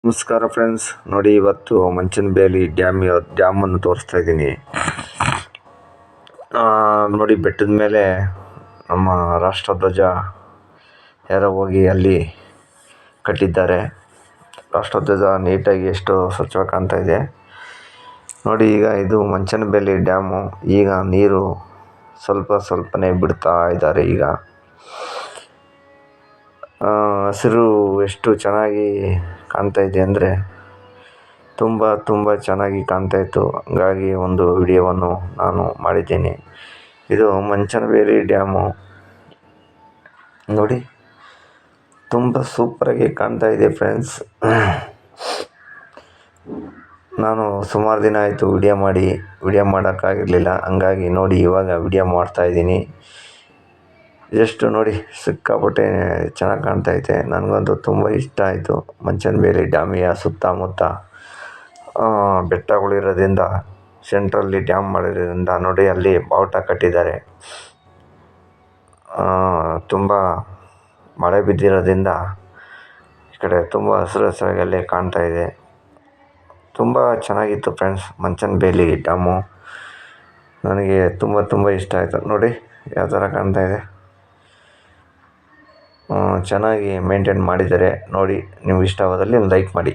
ನಮಸ್ಕಾರ ಫ್ರೆಂಡ್ಸ್, ನೋಡಿ ಇವತ್ತು ಮಂಚನಬೇಲಿ ಡ್ಯಾಮನ್ನು ತೋರಿಸ್ತಾ ಇದ್ದೀನಿ. ನೋಡಿ ಬೆಟ್ಟದ ಮೇಲೆ ನಮ್ಮ ರಾಷ್ಟ್ರಧ್ವಜ ಯಾರೋ ಹೋಗಿ ಅಲ್ಲಿ ಕಟ್ಟಿದ್ದಾರೆ. ರಾಷ್ಟ್ರಧ್ವಜ ನೀಟಾಗಿ ಎಷ್ಟು ಸ್ವಚ್ಛವಾಗಿ ಕಾಣ್ತಾ ಇದೆ ನೋಡಿ. ಈಗ ಇದು ಮಂಚನಬೇಲಿ ಡ್ಯಾಮು. ಈಗ ನೀರು ಸ್ವಲ್ಪನೇ ಬಿಡ್ತಾ ಇದ್ದಾರೆ. ಈಗ ಹಸಿರು ಎಷ್ಟು ಚೆನ್ನಾಗಿ ಕಾಣ್ತಾ ಇದೆ ಅಂದರೆ ತುಂಬ ಚೆನ್ನಾಗಿ ಕಾಣ್ತಾ ಇತ್ತು. ಹಾಗಾಗಿ ಒಂದು ವಿಡಿಯೋವನ್ನು ನಾನು ಮಾಡಿದ್ದೀನಿ. ಇದು ಮಂಚನಬೇಲಿ ಡ್ಯಾಮು ನೋಡಿ, ತುಂಬ ಸೂಪರಾಗಿ ಕಾಣ್ತಾ ಇದೆ ಫ್ರೆಂಡ್ಸ್. ನಾನು ಸುಮಾರು ದಿನ ಆಯಿತು ವಿಡಿಯೋ ಮಾಡೋಕ್ಕಾಗಿರಲಿಲ್ಲ. ಹಂಗಾಗಿ ನೋಡಿ ಇವಾಗ ವಿಡಿಯೋ ಮಾಡ್ತಾಯಿದ್ದೀನಿ. ಜಸ್ಟ್ ನೋಡಿ, ಸಿಕ್ಕಾಪಟ್ಟೆ ಚೆನ್ನಾಗಿ ಕಾಣ್ತೈತೆ. ನನಗಂತೂ ತುಂಬ ಇಷ್ಟ ಆಯಿತು. ಮಂಚನಬೇಲಿ ಡ್ಯಾಮಿಯ ಸುತ್ತಮುತ್ತ ಬೆಟ್ಟಗಳಿರೋದ್ರಿಂದ, ಸೆಂಟ್ರಲ್ಲಿ ಡ್ಯಾಮ್ ಮಾಡಿರೋದ್ರಿಂದ ನೋಡಿ ಅಲ್ಲಿ ಬಾವುಟ ಕಟ್ಟಿದ್ದಾರೆ. ತುಂಬ ಮಳೆ ಬಿದ್ದಿರೋದ್ರಿಂದ ಈ ಕಡೆ ತುಂಬ ಹಸಿರಾಗಿ ಅಲ್ಲೇ ಕಾಣ್ತಾ ಇದೆ. ತುಂಬ ಚೆನ್ನಾಗಿತ್ತು ಫ್ರೆಂಡ್ಸ್ ಮಂಚನಬೇಲಿ ಡ್ಯಾಮು. ನನಗೆ ತುಂಬ ಇಷ್ಟ ಆಯಿತು. ನೋಡಿ ಯಾವ ಥರ ಕಾಣ್ತಾ ಇದೆ. ಚೆನ್ನಾಗಿ ಮೇಂಟೈನ್ ಮಾಡಿದ್ದಾರೆ ನೋಡಿ. ನಿಮ್ಗೆ ಇಷ್ಟವಾದಲ್ಲಿ ಒಂದು ಲೈಕ್ ಮಾಡಿ.